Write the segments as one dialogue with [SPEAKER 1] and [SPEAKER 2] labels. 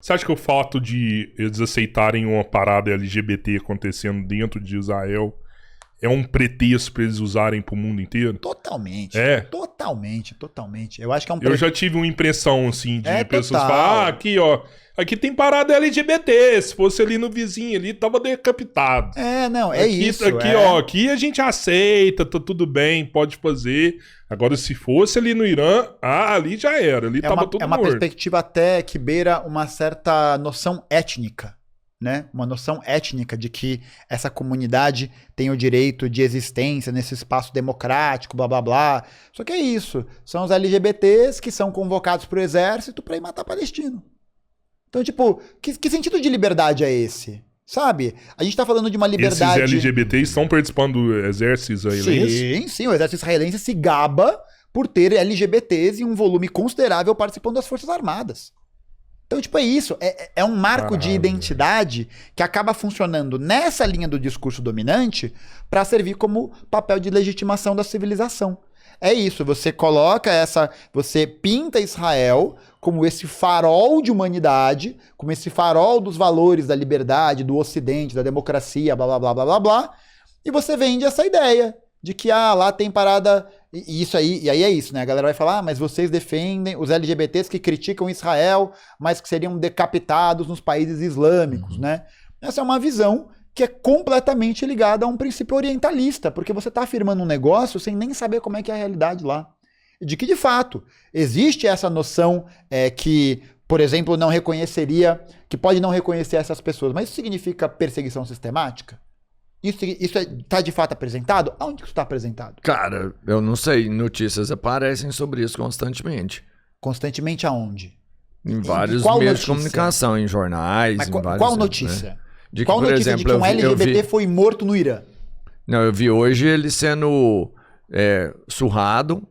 [SPEAKER 1] Você acha que o fato de eles aceitarem uma parada LGBT acontecendo dentro de Israel é um pretexto pra eles usarem pro mundo inteiro?
[SPEAKER 2] Totalmente.
[SPEAKER 1] É.
[SPEAKER 2] Totalmente. Eu acho que é um
[SPEAKER 1] Eu já tive uma impressão, assim, de pessoas
[SPEAKER 2] total.
[SPEAKER 1] falar, aqui, ó, aqui tem parada LGBT, se fosse ali no vizinho ali, tava decapitado.
[SPEAKER 2] Não, é
[SPEAKER 1] aqui,
[SPEAKER 2] isso.
[SPEAKER 1] Aqui, ó, aqui a gente aceita, tá tudo bem, pode fazer. Agora, se fosse ali no Irã, ali já era, ali tava tudo
[SPEAKER 2] É uma
[SPEAKER 1] morto.
[SPEAKER 2] perspectiva até que beira uma certa noção étnica, né? Uma noção étnica de que essa comunidade tem o direito de existência nesse espaço democrático, blá blá blá. Só que é isso, são os LGBTs que são convocados pro exército pra ir matar palestino. Então, tipo, que sentido de liberdade é esse? Sabe? A gente tá falando de uma liberdade...
[SPEAKER 1] Esses LGBTs estão participando do exército israelense?
[SPEAKER 2] Sim, o exército israelense se gaba por ter LGBTs em um volume considerável participando das Forças Armadas. Então, tipo, é isso. É um marco de identidade que acaba funcionando nessa linha do discurso dominante para servir como papel de legitimação da civilização. É isso, você coloca você pinta Israel como esse farol de humanidade, como esse farol dos valores da liberdade, do ocidente, da democracia, blá, blá, blá, blá, blá, blá, e você vende essa ideia de que, lá tem parada, e isso aí, e aí é isso, né? A galera vai falar, mas vocês defendem os LGBTs que criticam Israel, mas que seriam decapitados nos países islâmicos, né? Essa é uma visão que é completamente ligada a um princípio orientalista, porque você está afirmando um negócio sem nem saber como é que é a realidade lá. De que, de fato, existe essa noção que, por exemplo, não reconheceria, que pode não reconhecer essas pessoas, mas isso significa perseguição sistemática? Isso está de fato apresentado? Aonde que isso está apresentado?
[SPEAKER 3] Cara, eu não sei, notícias aparecem sobre isso constantemente.
[SPEAKER 2] Constantemente aonde?
[SPEAKER 3] Em vários meios de comunicação, em jornais,
[SPEAKER 2] mas
[SPEAKER 3] em vários...
[SPEAKER 2] Qual notícia?
[SPEAKER 3] Né? De que,
[SPEAKER 2] qual
[SPEAKER 3] por
[SPEAKER 2] notícia
[SPEAKER 3] exemplo,
[SPEAKER 2] de que um LGBT foi morto no Irã?
[SPEAKER 3] Não, eu vi hoje ele sendo surrado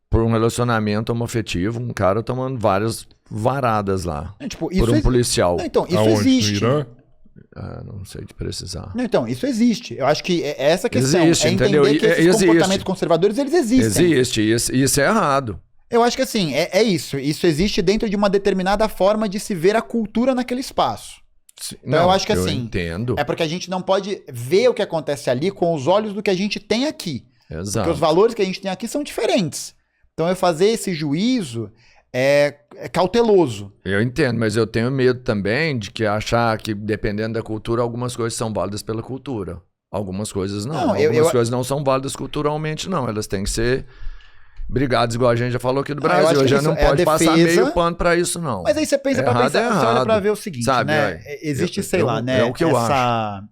[SPEAKER 3] por um relacionamento homoafetivo, um cara tomando várias varadas lá, por um policial.
[SPEAKER 2] Não, então, isso
[SPEAKER 1] Aonde?
[SPEAKER 2] existe.
[SPEAKER 1] No Irã?
[SPEAKER 3] Não sei de precisar.
[SPEAKER 2] Não, então, isso existe. Eu acho que essa questão
[SPEAKER 3] existe,
[SPEAKER 2] é entender
[SPEAKER 3] entendeu?
[SPEAKER 2] que esses comportamentos conservadores, eles existem.
[SPEAKER 3] Existe, isso é errado.
[SPEAKER 2] Eu acho que assim, é isso. Isso existe dentro de uma determinada forma de se ver a cultura naquele espaço. Então eu acho que assim,
[SPEAKER 3] entendo.
[SPEAKER 2] é porque a gente não pode ver o que acontece ali com os olhos do que a gente tem aqui.
[SPEAKER 3] Exato.
[SPEAKER 2] Porque os valores que a gente tem aqui são diferentes. Então eu fazer esse juízo é cauteloso.
[SPEAKER 3] Eu entendo, mas eu tenho medo também de que achar que dependendo da cultura, algumas coisas são válidas pela cultura. Algumas coisas não. Algumas coisas não são válidas culturalmente, não. Elas têm que ser brigadas, igual a gente já falou aqui do Brasil. Já não pode passar meio pano pra isso, não.
[SPEAKER 2] Mas aí você pensa pra pensar, você olha pra ver o seguinte,
[SPEAKER 3] sabe,
[SPEAKER 2] né? Existe, sei lá, né?
[SPEAKER 3] É o que eu acho.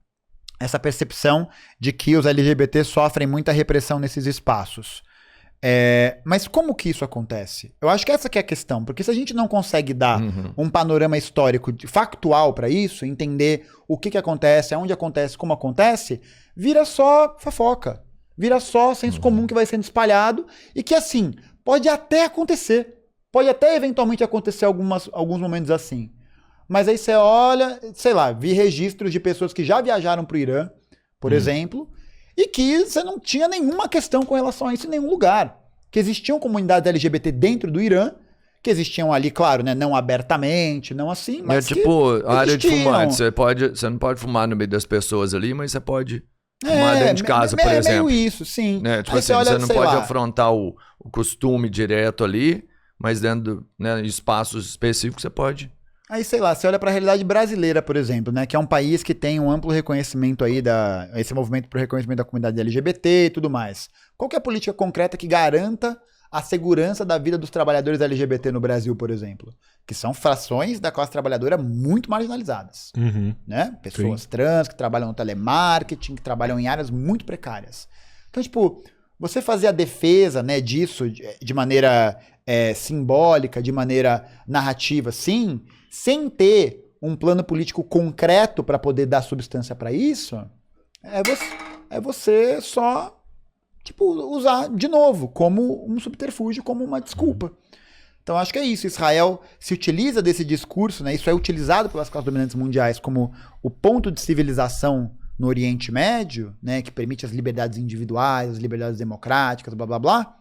[SPEAKER 2] Essa percepção de que os LGBT sofrem muita repressão nesses espaços. Mas como que isso acontece? Eu acho que essa que é a questão, porque se a gente não consegue dar um panorama histórico factual pra isso, entender o que acontece, aonde acontece, como acontece, vira só fofoca. Vira só senso comum que vai sendo espalhado e que, assim, pode até acontecer. Pode até eventualmente acontecer alguns momentos assim. Mas aí você olha, sei lá, vi registros de pessoas que já viajaram pro Irã, por exemplo, e que você não tinha nenhuma questão com relação a isso em nenhum lugar. Que existiam comunidades LGBT dentro do Irã, que existiam ali, claro, né, não abertamente, não assim, mas
[SPEAKER 3] tipo, a área de fumante, você não pode fumar no meio das pessoas ali, mas você pode... dentro de casa, por exemplo.
[SPEAKER 2] É meio isso, sim.
[SPEAKER 3] Né? Tipo assim, você não pode afrontar o costume direto ali, mas dentro de espaços específicos você pode.
[SPEAKER 2] Aí, sei lá, você olha para a realidade brasileira, por exemplo, né, que é um país que tem um amplo reconhecimento aí esse movimento para o reconhecimento da comunidade LGBT e tudo mais. Qual que é a política concreta que garanta a segurança da vida dos trabalhadores LGBT no Brasil, por exemplo? Que são frações da classe trabalhadora muito marginalizadas. Né? Pessoas trans que trabalham no telemarketing, que trabalham em áreas muito precárias. Então, tipo, você fazer a defesa, né, disso de maneira simbólica, de maneira narrativa, sim, sem ter um plano político concreto para poder dar substância para isso, é você só, tipo, usar de novo como um subterfúgio, como uma desculpa. Então acho que é isso. Israel se utiliza desse discurso, né? Isso é utilizado pelas classes dominantes mundiais como o ponto de civilização no Oriente Médio, né? Que permite as liberdades individuais, as liberdades democráticas, blá blá blá,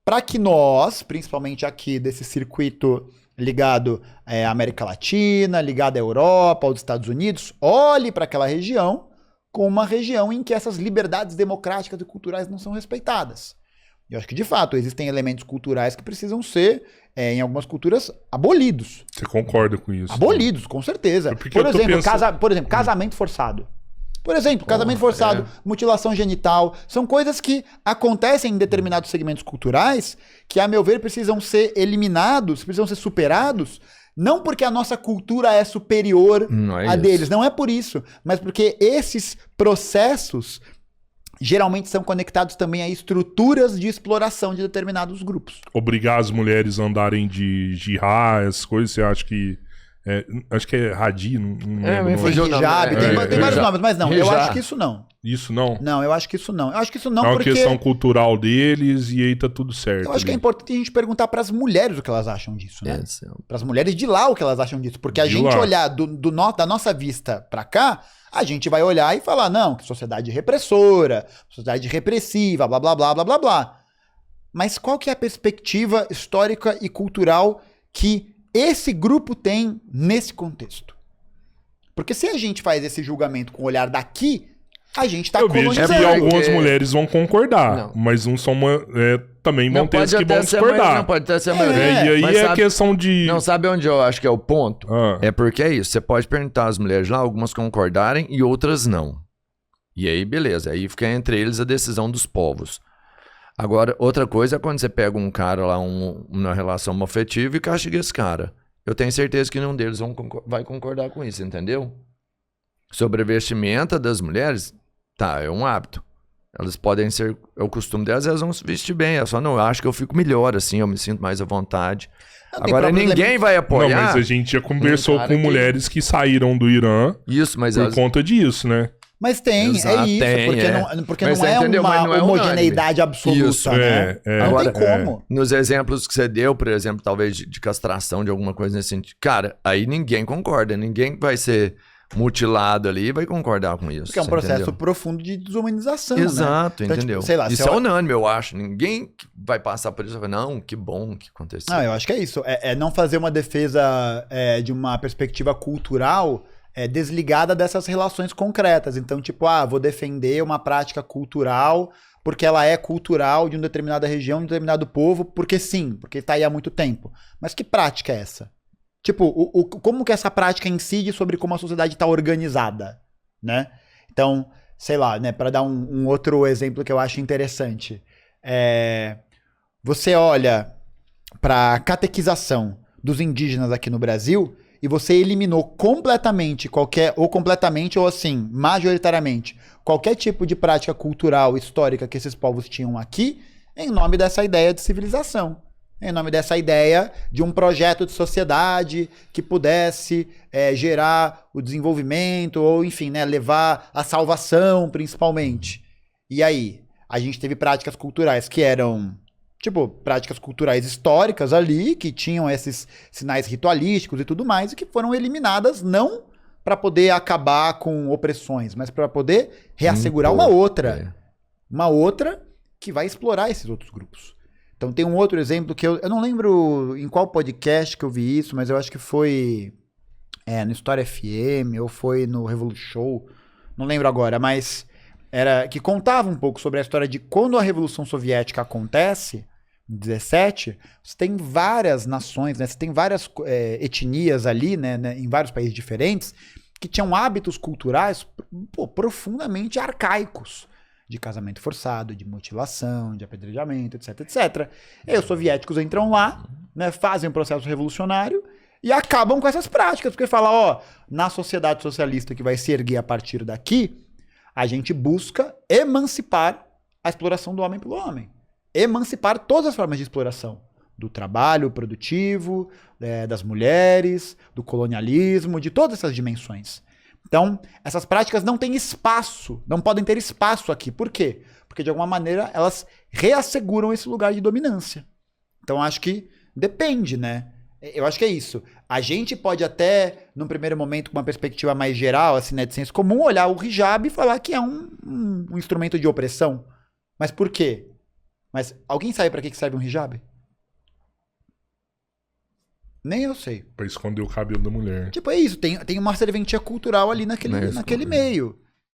[SPEAKER 2] para que nós, principalmente aqui desse circuito ligado à América Latina, ligado à Europa, aos Estados Unidos, olhe para aquela região como uma região em que essas liberdades democráticas e culturais não são respeitadas. Eu acho que, de fato, existem elementos culturais que precisam ser, em algumas culturas, abolidos.
[SPEAKER 1] Você concorda com isso?
[SPEAKER 2] Abolidos, com certeza. Por exemplo, casamento forçado. Por exemplo, casamento forçado, mutilação genital, são coisas que acontecem em determinados segmentos culturais que, a meu ver, precisam ser eliminados, precisam ser superados, não porque a nossa cultura é superior a deles, não é por isso, mas porque esses processos geralmente são conectados também a estruturas de exploração de determinados grupos.
[SPEAKER 1] Obrigar as mulheres a andarem de jihad, essas coisas, você acha que... acho que é Hadi, não lembro.
[SPEAKER 2] Hijab, tem vários nomes, mas não, eu acho que isso não.
[SPEAKER 1] Isso não?
[SPEAKER 2] Não, eu acho que isso não. Eu acho que isso não
[SPEAKER 1] é
[SPEAKER 2] porque...
[SPEAKER 1] uma questão cultural deles e aí tá tudo certo.
[SPEAKER 2] Eu acho que é importante a gente perguntar pras mulheres o que elas acham disso, né? Pras mulheres de lá o que elas acham disso. Porque a gente olhar da nossa vista pra cá, a gente vai olhar e falar, não, que sociedade repressora, sociedade repressiva, blá, blá, blá, blá, blá, blá. Mas qual que é a perspectiva histórica e cultural que esse grupo tem nesse contexto? Porque se a gente faz esse julgamento com o olhar daqui, a gente tá colonizando.
[SPEAKER 1] Eu vejo que algumas mulheres vão concordar, mas não são também vão ter que vão discordar.
[SPEAKER 3] Não pode até ser a maioria.
[SPEAKER 1] E aí é questão de...
[SPEAKER 3] Não, sabe onde eu acho que é o ponto? É porque é isso, você pode perguntar às mulheres lá, algumas concordarem e outras não. E aí, beleza, aí fica entre eles a decisão dos povos. Agora, outra coisa é quando você pega um cara lá, uma relação afetiva e castiga esse cara. Eu tenho certeza que nenhum deles vai concordar com isso, entendeu? Sobre a vestimenta das mulheres, tá, é um hábito. Elas podem ser, é o costume delas, elas vão se vestir bem. Eu só não acho que eu fico melhor assim, eu me sinto mais à vontade. Agora ninguém vai apoiar.
[SPEAKER 1] Não, mas a gente já conversou com mulheres que saíram do Irã por conta disso, né?
[SPEAKER 2] Mas tem, é isso, porque não é uma homogeneidade absoluta, isso, né? Não tem como.
[SPEAKER 3] Nos exemplos que você deu, por exemplo, talvez de castração, de alguma coisa nesse sentido, cara, aí ninguém concorda, ninguém vai ser mutilado ali e vai concordar com isso.
[SPEAKER 2] Porque é um processo profundo de desumanização,
[SPEAKER 3] exato,
[SPEAKER 2] né? Então,
[SPEAKER 3] entendeu?
[SPEAKER 2] Tipo, sei lá,
[SPEAKER 3] isso é unânime, eu acho. Ninguém vai passar por isso e vai falar, não, que bom que aconteceu.
[SPEAKER 2] Não, eu acho que é isso. É não fazer uma defesa de uma perspectiva cultural desligada dessas relações concretas. Então, tipo, vou defender uma prática cultural porque ela é cultural de uma determinada região, de um determinado povo, porque sim, porque está aí há muito tempo. Mas que prática é essa? Tipo, como que essa prática incide sobre como a sociedade está organizada, né? Então, sei lá, né, para dar um outro exemplo que eu acho interessante. Você olha para a catequização dos indígenas aqui no Brasil e você eliminou completamente ou assim, majoritariamente, qualquer tipo de prática cultural, histórica que esses povos tinham aqui, em nome dessa ideia de civilização. Em nome dessa ideia de um projeto de sociedade que pudesse gerar o desenvolvimento ou, enfim, né, levar a salvação, principalmente. E aí, a gente teve práticas culturais que eram, tipo, práticas culturais históricas ali, que tinham esses sinais ritualísticos e tudo mais, e que foram eliminadas não para poder acabar com opressões, mas para poder reassegurar uma outra que vai explorar esses outros grupos. Então tem um outro exemplo que eu não lembro em qual podcast que eu vi isso, mas eu acho que foi no História FM ou foi no Revolution Show, não lembro agora, mas era que contava um pouco sobre a história de quando a Revolução Soviética acontece, em 17, você tem várias nações, né? Você tem várias etnias ali, né, em vários países diferentes, que tinham hábitos culturais profundamente arcaicos. De casamento forçado, de mutilação, de apedrejamento, etc, etc. E aí os soviéticos entram lá, né, fazem um processo revolucionário e acabam com essas práticas, porque falam, na sociedade socialista que vai se erguer a partir daqui, a gente busca emancipar a exploração do homem pelo homem. Emancipar todas as formas de exploração. Do trabalho produtivo, das mulheres, do colonialismo, de todas essas dimensões. Então, essas práticas não têm espaço, não podem ter espaço aqui. Por quê? Porque, de alguma maneira, elas reasseguram esse lugar de dominância. Então, acho que depende, né? Eu acho que é isso. A gente pode até, num primeiro momento, com uma perspectiva mais geral, assim, né, de senso comum, olhar o hijab e falar que é um instrumento de opressão. Mas por quê? Mas alguém sabe para que serve um hijab? Nem eu sei.
[SPEAKER 1] Pra esconder o cabelo da mulher.
[SPEAKER 2] Tipo, é isso. Tem uma serventia cultural ali naquele meio.